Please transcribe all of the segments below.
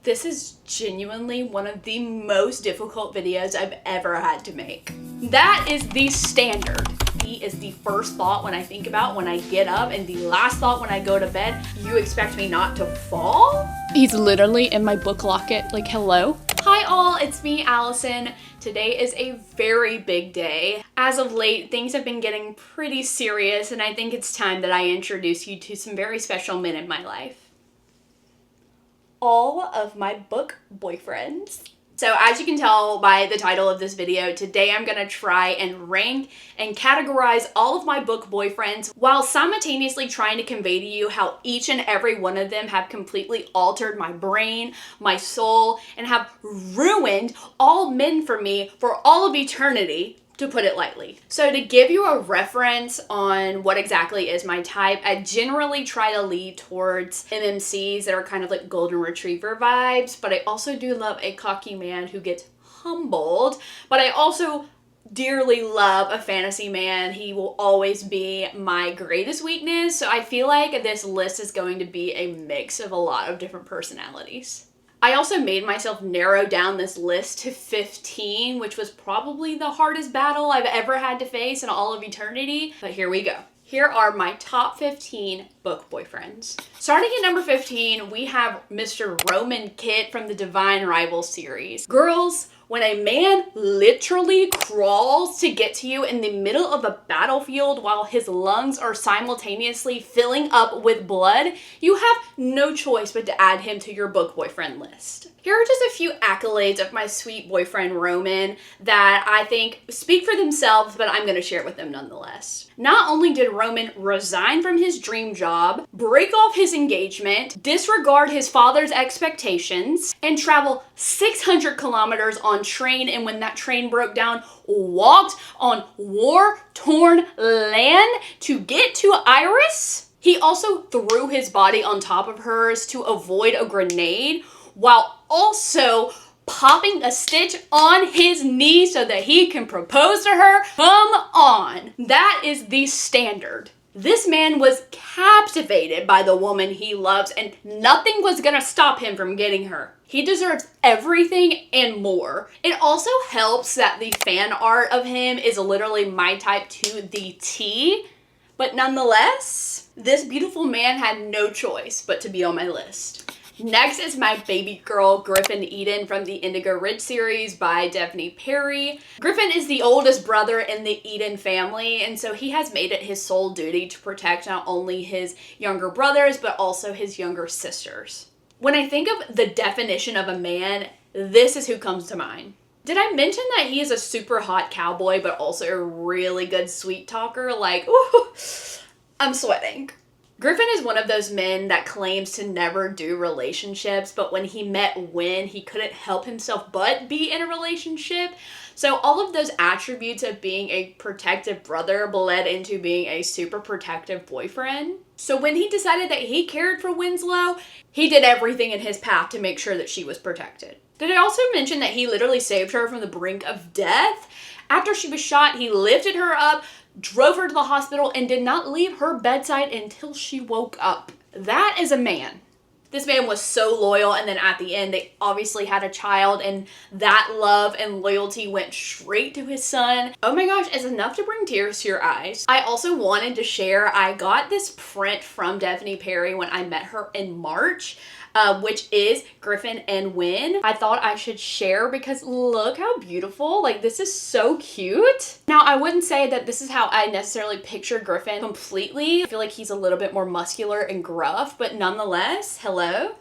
This is genuinely one of the most difficult videos I've ever had to make. That is the standard. He is the first thought when I think about when I get up and the last thought when I go to bed. You expect me not to fall? He's literally in my book locket, like, hello? Hi all, it's me, Allison. Today is a very big day. As of late, things have been getting pretty serious, and I think it's time that I introduce you to some very special men in my life. All of my book boyfriends. So as you can tell by the title of this video, today I'm gonna try and rank and categorize all of my book boyfriends while simultaneously trying to convey to you how each and every one of them have completely altered my brain, my soul, and have ruined all men for me for all of eternity, to put it lightly. So to give you a reference on what exactly is my type, I generally try to lead towards MMCs that are kind of like golden retriever vibes, but I also do love a cocky man who gets humbled, but I also dearly love a fantasy man. He will always be my greatest weakness, so I feel like this list is going to be a mix of a lot of different personalities. I also made myself narrow down this list to 15, which was probably the hardest battle I've ever had to face in all of eternity, but here we go. Here are my top 15 book boyfriends. Starting at number 15, we have Mr. Roman Kit from the Divine Rivals series. Girls, when a man literally crawls to get to you in the middle of a battlefield while his lungs are simultaneously filling up with blood, you have no choice but to add him to your book boyfriend list. Here are just a few accolades of my sweet boyfriend Roman that I think speak for themselves, but I'm gonna share with them nonetheless. Not only did Roman resign from his dream job, break off his engagement, disregard his father's expectations, and travel 600 kilometers on train, and when that train broke down, walked on war-torn land to get to Iris. He also threw his body on top of hers to avoid a grenade, while also popping a stitch on his knee so that he can propose to her. Come on. That is the standard. This man was captivated by the woman he loves, and nothing was gonna stop him from getting her. He deserves everything and more. It also helps that the fan art of him is literally my type to the T, but nonetheless, this beautiful man had no choice but to be on my list. Next is my baby girl, Griffin Eden from the Indigo Ridge series by Daphne Perry. Griffin is the oldest brother in the Eden family, and so he has made it his sole duty to protect not only his younger brothers, but also his younger sisters. When I think of the definition of a man, this is who comes to mind. Did I mention that he is a super hot cowboy, but also a really good sweet talker? Like, ooh, I'm sweating. Griffin is one of those men that claims to never do relationships, but when he met Wynn, he couldn't help himself but be in a relationship. So all of those attributes of being a protective brother bled into being a super protective boyfriend. So when he decided that he cared for Winslow, he did everything in his path to make sure that she was protected. Did I also mention that he literally saved her from the brink of death? After she was shot, he lifted her up, drove her to the hospital, and did not leave her bedside until she woke up. That is a man. This man was so loyal, and then at the end, they obviously had a child, and that love and loyalty went straight to his son. Oh my gosh, it's enough to bring tears to your eyes. I also wanted to share, I got this print from Daphne Perry when I met her in March, which is Griffin and Wynn. I thought I should share because look how beautiful. Like, this is so cute. Now, I wouldn't say that this is how I necessarily picture Griffin completely. I feel like he's a little bit more muscular and gruff, but nonetheless, hello.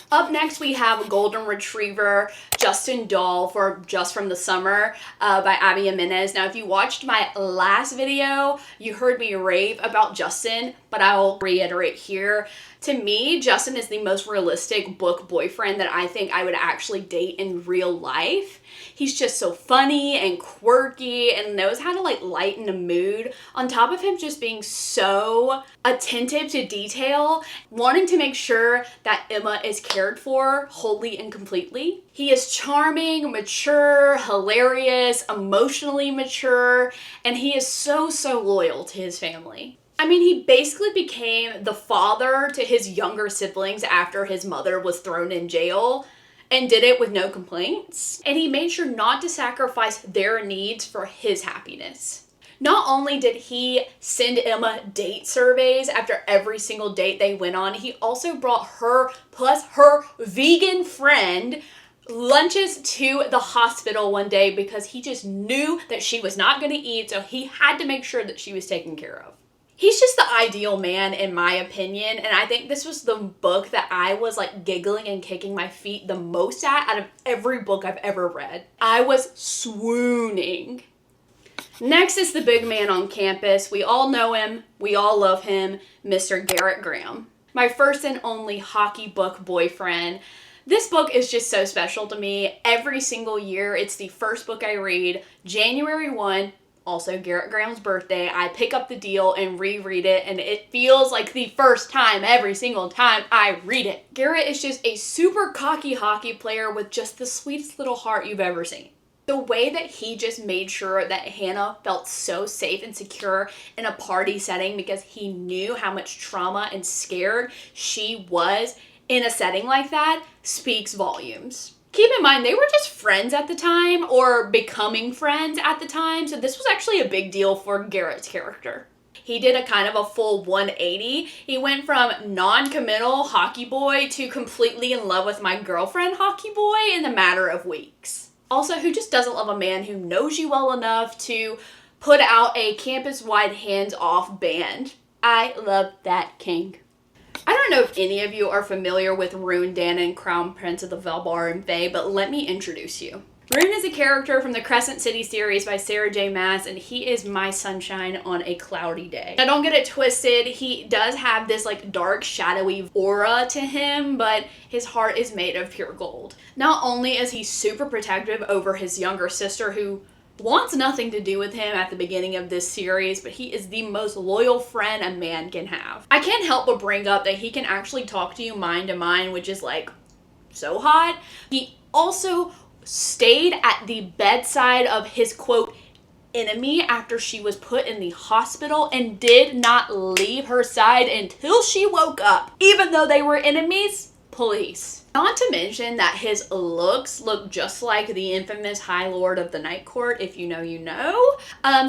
Up next, we have Golden Retriever Justin Doll for Just From the Summer by Abby Jimenez. Now, if you watched my last video, you heard me rave about Justin, but I'll reiterate here. To me, Justin is the most realistic book boyfriend that I think I would actually date in real life. He's just so funny and quirky and knows how to like lighten a mood. On top of him just being so attentive to detail, wanting to make sure that Emma is cared for wholly and completely. He is charming, mature, hilarious, emotionally mature, and he is so loyal to his family. I mean, he basically became the father to his younger siblings after his mother was thrown in jail. and did it with no complaints. And he made sure not to sacrifice their needs for his happiness. Not only did he send Emma date surveys after every single date they went on, he also brought her plus her vegan friend lunches to the hospital one day because he just knew that she was not going to eat, so he had to make sure that she was taken care of. He's just the ideal man in my opinion, and I think this was the book that I was like giggling and kicking my feet the most at out of every book I've ever read. I was swooning. Next is the big man on campus. We all know him, we all love him, Mr. Garrett Graham. My first and only hockey book boyfriend. This book is just so special to me. Every single year, it's the first book I read. January 1, also Garrett Graham's birthday, I pick up the deal and reread it, and it feels like the first time every single time I read it. Garrett is just a super cocky hockey player with just the sweetest little heart you've ever seen. The way that he just made sure that Hannah felt so safe and secure in a party setting because he knew how much trauma and scared she was in a setting like that speaks volumes. Keep in mind, they were just friends at the time or becoming friends at the time, so this was actually a big deal for Garrett's character. He did a kind of a full 180. He went from non-committal hockey boy to completely in love with my girlfriend hockey boy in the matter of weeks. Also, who just doesn't love a man who knows you well enough to put out a campus-wide hands-off band? I love that king. I don't know if any of you are familiar with Rune Dannon, Crown Prince of the Velbar and Fae, but let me introduce you. Rune is a character from the Crescent City series by Sarah J. Maas, and he is my sunshine on a cloudy day. Now don't get it twisted, he does have this like dark, shadowy aura to him, but his heart is made of pure gold. Not only is he super protective over his younger sister who wants nothing to do with him at the beginning of this series, but he is the most loyal friend a man can have. I can't help but bring up that he can actually talk to you mind to mind, which is like so hot. He also stayed at the bedside of his quote enemy after she was put in the hospital and did not leave her side until she woke up, even though they were enemies. Police. Not to mention that his looks look just like the infamous High Lord of the Night Court, if you know, you know.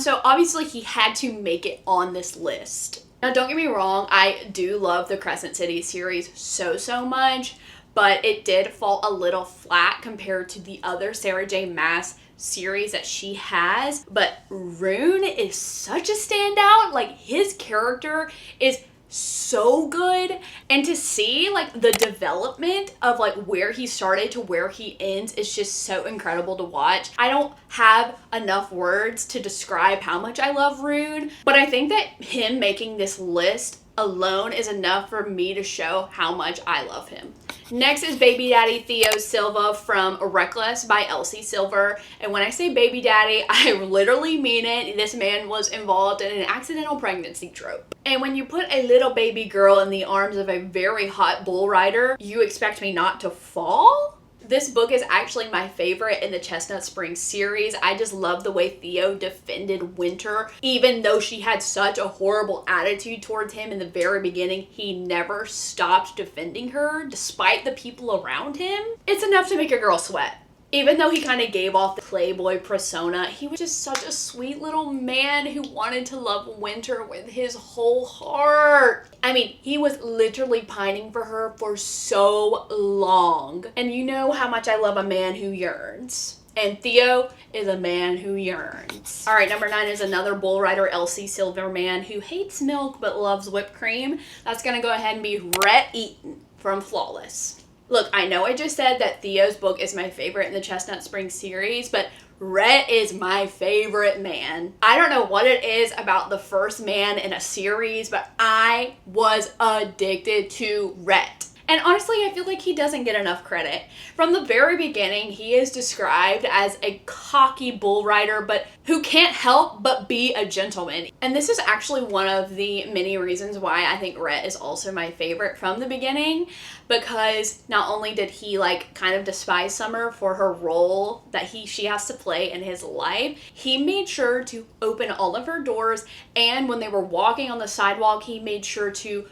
So obviously he had to make it on this list. Now don't get me wrong, I do love the Crescent City series so much, but it did fall a little flat compared to the other Sarah J. Maas series that she has. But Rune is such a standout. Like, his character is so good, and to see like the development of like where he started to where he ends is just so incredible to watch. I don't have enough words to describe how much I love Rune, but I think that him making this list alone is enough for me to show how much I love him. Next is Baby Daddy Theo Silva from Reckless by Elsie Silver. And when I say baby daddy, I literally mean it. This man was involved in an accidental pregnancy trope. And when you put a little baby girl in the arms of a very hot bull rider, you expect me not to fall? This book is actually my favorite in the Chestnut Springs series. I just love the way Theo defended Winter. Even though she had such a horrible attitude towards him in the very beginning, he never stopped defending her despite the people around him. It's enough to make a girl sweat. Even though he kind of gave off the playboy persona, he was just such a sweet little man who wanted to love Winter with his whole heart. I mean, he was literally pining for her for so long. And you know how much I love a man who yearns. And Theo is a man who yearns. All right, number 9 is another bull rider, Elsie Silver man who hates milk but loves whipped cream. That's gonna go ahead and be Rhett Eaton from Flawless. Look, I know I just said that Theo's book is my favorite in the Chestnut Springs series, but Rhett is my favorite man. I don't know what it is about the first man in a series, but I was addicted to Rhett. And honestly, I feel like he doesn't get enough credit. From the very beginning, he is described as a cocky bull rider, but who can't help but be a gentleman. And this is actually one of the many reasons why I think Rhett is also my favorite from the beginning, because not only did he like kind of despise Summer for her role that she has to play in his life, he made sure to open all of her doors, and when they were walking on the sidewalk, he made sure to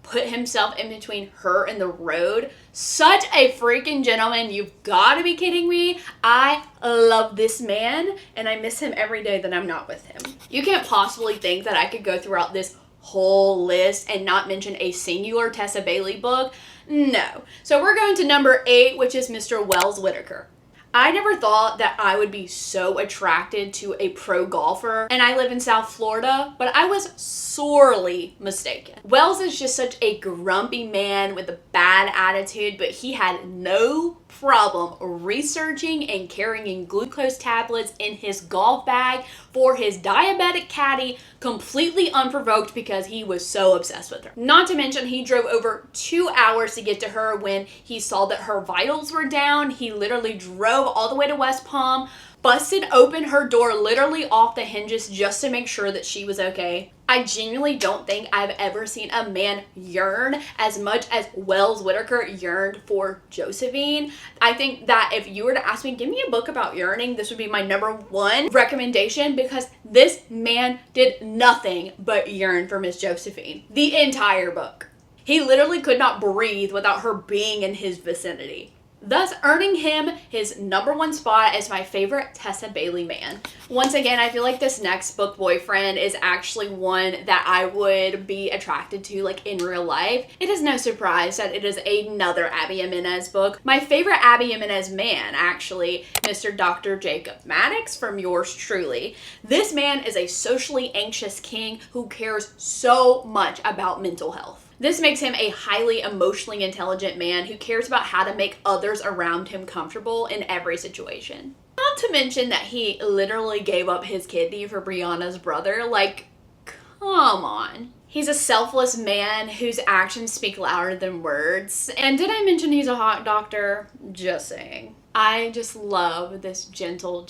put himself in between her and the road. Such a freaking gentleman. You've got to be kidding me. I love this man, and I miss him every day that I'm not with him. You can't possibly think that I could go throughout this whole list and not mention a singular Tessa Bailey book. No. So we're going to number 8, which is Mr. Wells Whitaker. I never thought that I would be so attracted to a pro golfer, and I live in South Florida, but I was sorely mistaken. Wells is just such a grumpy man with a bad attitude, but he had no problem researching and carrying glucose tablets in his golf bag for his diabetic caddy completely unprovoked because he was so obsessed with her. Not to mention, he drove over 2 hours to get to her when he saw that her vitals were down. He literally drove all the way to West Palm, busted open her door literally off the hinges just to make sure that she was okay. I genuinely don't think I've ever seen a man yearn as much as Wells Whitaker yearned for Josephine. I think that if you were to ask me, give me a book about yearning, this would be my number 1 recommendation, because this man did nothing but yearn for Miss Josephine. The entire book. He literally could not breathe without her being in his vicinity, thus earning him his number 1 spot as my favorite Tessa Bailey man. Once again, I feel like this next book boyfriend is actually one that I would be attracted to, like, in real life. It is no surprise that it is another Abby Jimenez book. My favorite Abby Jimenez man, actually, Mr. Dr. Jacob Maddox from yours truly. This man is a socially anxious king who cares so much about mental health. This makes him a highly emotionally intelligent man who cares about how to make others around him comfortable in every situation. Not to mention that he literally gave up his kidney for Brianna's brother. Like, come on. He's a selfless man whose actions speak louder than words. And did I mention he's a hot doctor? Just saying. I just love this gentle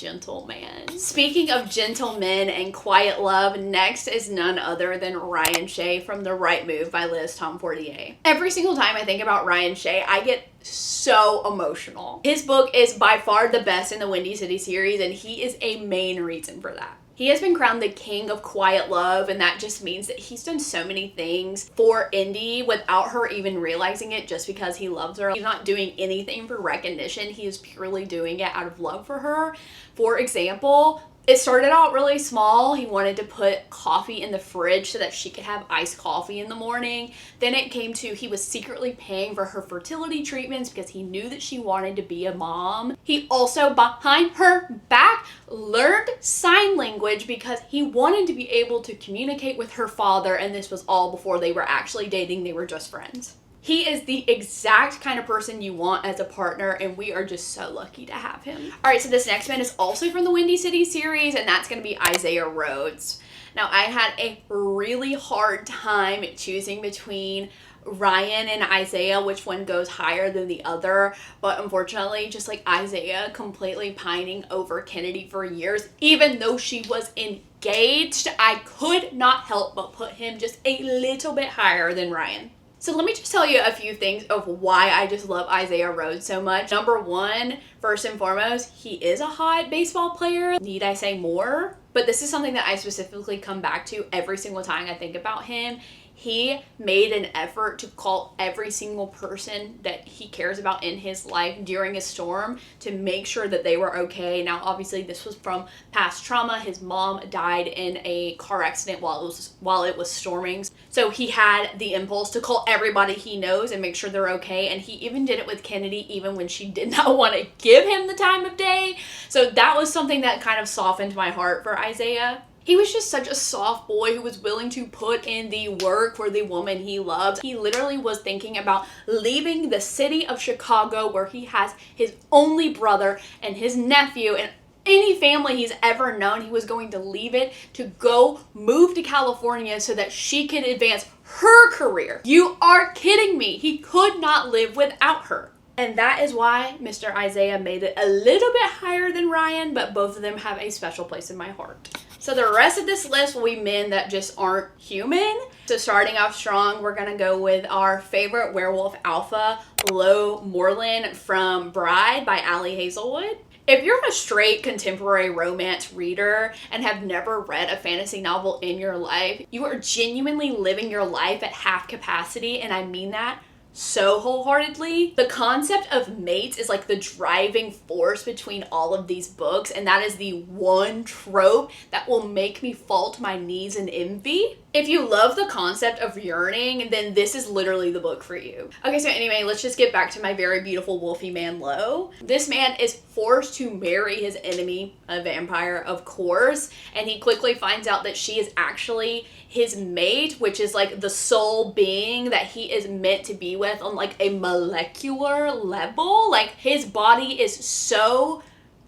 man. Speaking of gentlemen and quiet love, next is none other than Ryan Shea from The Right Move by Liz Tomfortier. Every single time I think about Ryan Shea, I get so emotional. His book is by far the best in the Windy City series, and he is a main reason for that. He has been crowned the king of quiet love, and that just means that he's done so many things for Indy without her even realizing it, just because he loves her. He's not doing anything for recognition. He is purely doing it out of love for her. For example, it started out really small. He wanted to put coffee in the fridge so that she could have iced coffee in the morning. Then it came to he was secretly paying for her fertility treatments because he knew that she wanted to be a mom. He also, behind her back, learned sign language because he wanted to be able to communicate with her father, and this was all before they were actually dating. They were just friends. He is the exact kind of person you want as a partner, and we are just so lucky to have him. All right, so this next man is also from the Windy City series, and that's going to be Isaiah Rhodes. Now, I had a really hard time choosing between Ryan and Isaiah, which one goes higher than the other, but unfortunately, just like Isaiah completely pining over Kennedy for years, even though she was engaged, I could not help but put him just a little bit higher than Ryan. So let me just tell you a few things of why I just love Isaiah Rhodes so much. Number 1, first and foremost, he is a hot baseball player. Need I say more? But this is something that I specifically come back to every single time I think about him. He made an effort to call every single person that he cares about in his life during a storm to make sure that they were okay. Now, obviously, this was from past trauma. His mom died in a car accident while it was storming. So he had the impulse to call everybody he knows and make sure they're okay. And he even did it with Kennedy, even when she did not want to give him the time of day. So that was something that kind of softened my heart for Isaiah. He was just such a soft boy who was willing to put in the work for the woman he loved. He literally was thinking about leaving the city of Chicago, where he has his only brother and his nephew and any family he's ever known. He was going to leave it to go move to California so that she could advance her career. You are kidding me. He could not live without her. And that is why Mr. Isaiah made it a little bit higher than Ryan, but both of them have a special place in my heart. So the rest of this list will be men that just aren't human. So starting off strong, we're gonna go with our favorite werewolf alpha, Lo Moreland from Bride by Ali Hazelwood. If you're a straight contemporary romance reader and have never read a fantasy novel in your life, you are genuinely living your life at half capacity, and I mean that so wholeheartedly. The concept of mates is like the driving force between all of these books, and that is the one trope that will make me fall to my knees in envy. If you love the concept of yearning, then this is literally the book for you. Okay, so anyway, let's just get back to my very beautiful wolfy man, Lo. This man is forced to marry his enemy, a vampire, of course, and he quickly finds out that she is actually his mate, which is like the soul being that he is meant to be with on like a molecular level. Like his body is so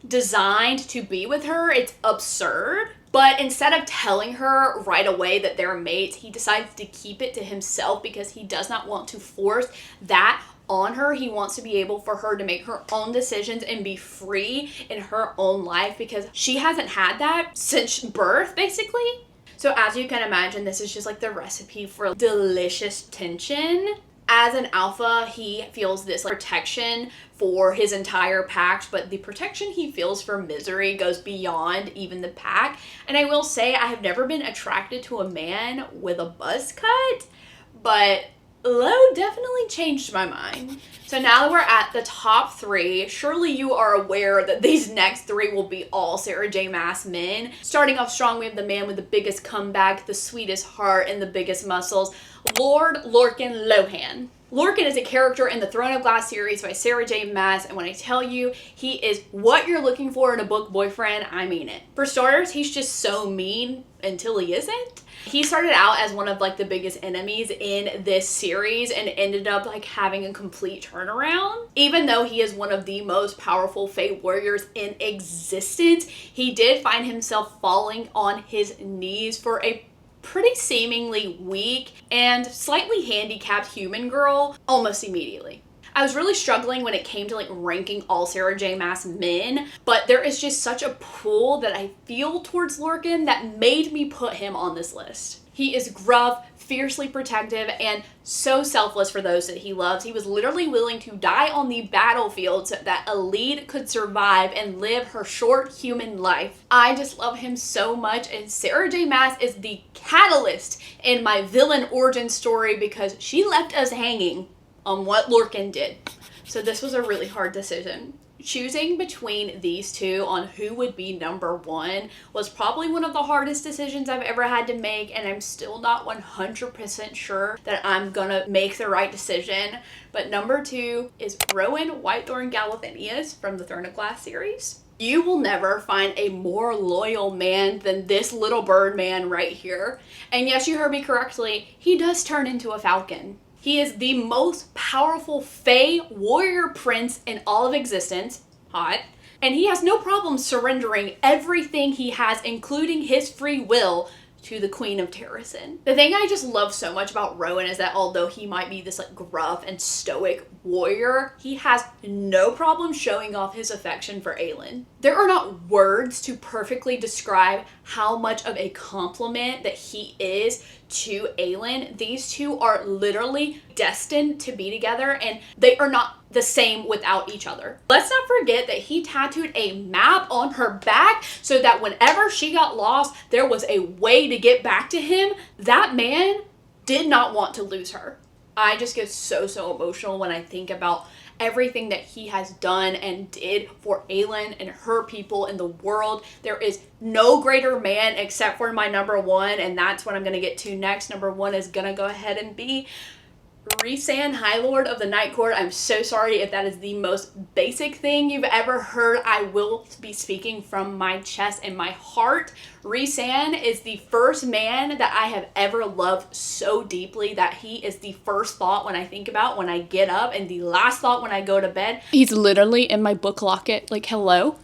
designed to be with her, it's absurd. But instead of telling her right away that they're mates, he decides to keep it to himself because he does not want to force that on her. He wants to be able for her to make her own decisions and be free in her own life because she hasn't had that since birth, basically. So as you can imagine, this is just like the recipe for delicious tension. As an alpha, he feels this like protection for his entire pack, but the protection he feels for Misery goes beyond even the pack. And I will say, I have never been attracted to a man with a buzz cut, but Lo definitely changed my mind. So now that we're at the top three, surely you are aware that these next three will be all Sarah J. Maas men. Starting off strong, we have the man with the biggest comeback, the sweetest heart, and the biggest muscles, Lord Lorcan Lohan. Lorcan is a character in the Throne of Glass series by Sarah J. Maas, and when I tell you he is what you're looking for in a book boyfriend, I mean it. For starters, he's just so mean until he isn't. He started out as one of like the biggest enemies in this series and ended up like having a complete turnaround. Even though he is one of the most powerful Fae warriors in existence, he did find himself falling on his knees for a pretty seemingly weak and slightly handicapped human girl almost immediately. I was really struggling when it came to like ranking all Sarah J. Maas men, but there is just such a pull that I feel towards Lorcan that made me put him on this list. He is gruff, fiercely protective, and so selfless for those that he loves. He was literally willing to die on the battlefield so that Elide could survive and live her short human life. I just love him so much, and Sarah J. Maas is the catalyst in my villain origin story because she left us hanging on what Lorcan did. So this was a really hard decision. Choosing between these two on who would be number one was probably one of the hardest decisions I've ever had to make, and I'm still not 100% sure that I'm gonna make the right decision. But number two is Rowan Whitethorn Galathinius from the Throne of Glass series. You will never find a more loyal man than this little bird man right here. And yes, you heard me correctly, he does turn into a falcon. He is the most powerful Fae warrior prince in all of existence. Hot. And he has no problem surrendering everything he has, including his free will, to the Queen of Terrasen. The thing I just love so much about Rowan is that although he might be this like gruff and stoic warrior, he has no problem showing off his affection for Aelin. There are not words to perfectly describe how much of a compliment that he is to Aelin. These two are literally destined to be together, and they are not the same without each other. Let's not forget that he tattooed a map on her back so that whenever she got lost, there was a way to get back to him. That man did not want to lose her. I just get so emotional when I think about everything that he has done and did for Aelin and her people in the world. There is no greater man except for my number one, and that's what I'm going to get to next. Number one is going to go ahead and be Rhysand, High Lord of the Night Court. I'm so sorry if that is the most basic thing you've ever heard. I will be speaking from my chest and my heart. Rhysand is the first man that I have ever loved so deeply that he is the first thought when I think about when I get up and the last thought when I go to bed. He's literally in my book locket, like, hello?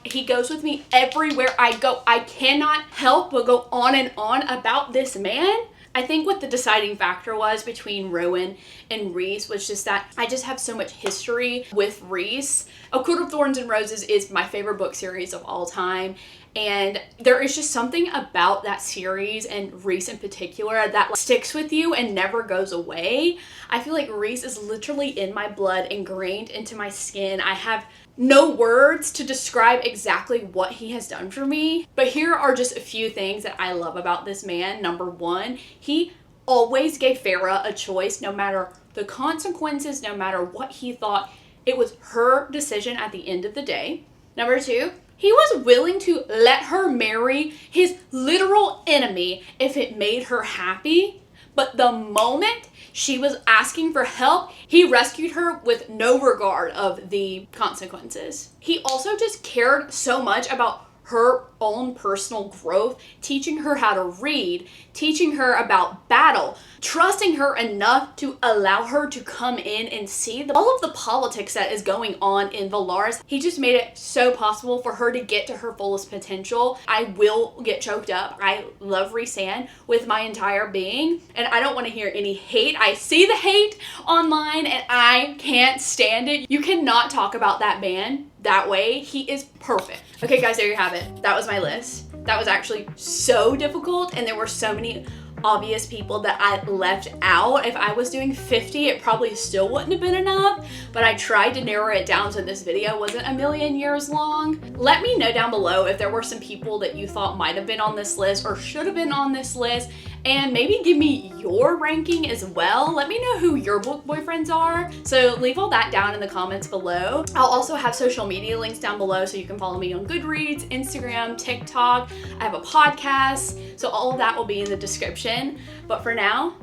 He goes with me everywhere I go. I cannot help but go on and on about this man. I think what the deciding factor was between Rowan and Rhys was just that I just have so much history with Rhys. A Court of Thorns and Roses is my favorite book series of all time, And there is just something about that series and Reese in particular that sticks with you and never goes away. I feel like Reese is literally in my blood, ingrained into my skin. I have no words to describe exactly what he has done for me, but here are just a few things that I love about this man. Number one, he always gave Farrah a choice, no matter the consequences, no matter what he thought. It was her decision at the end of the day. Number two, he was willing to let her marry his literal enemy if it made her happy. But the moment she was asking for help, he rescued her with no regard of the consequences. He also just cared so much about her own personal growth, teaching her how to read, teaching her about battle, trusting her enough to allow her to come in and see all of the politics that is going on in Valaris. He just made it so possible for her to get to her fullest potential. I will get choked up. I love Rhysand with my entire being, and I don't want to hear any hate. I see the hate online and I can't stand it. You cannot talk about that man that way. He is perfect. Okay guys, there you have it. That was my list. That was actually so difficult, and there were so many obvious people that I left out. If I was doing 50, it probably still wouldn't have been enough, but I tried to narrow it down so this video wasn't a million years long. Let me know down below if there were some people that you thought might have been on this list or should have been on this list, and maybe give me your ranking as well. Let me know who your book boyfriends are. So leave all that down in the comments below. I'll also have social media links down below so you can follow me on Goodreads, Instagram, TikTok. I have a podcast, so all of that will be in the description. But for now,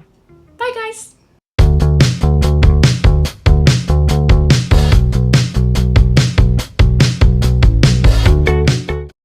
bye guys.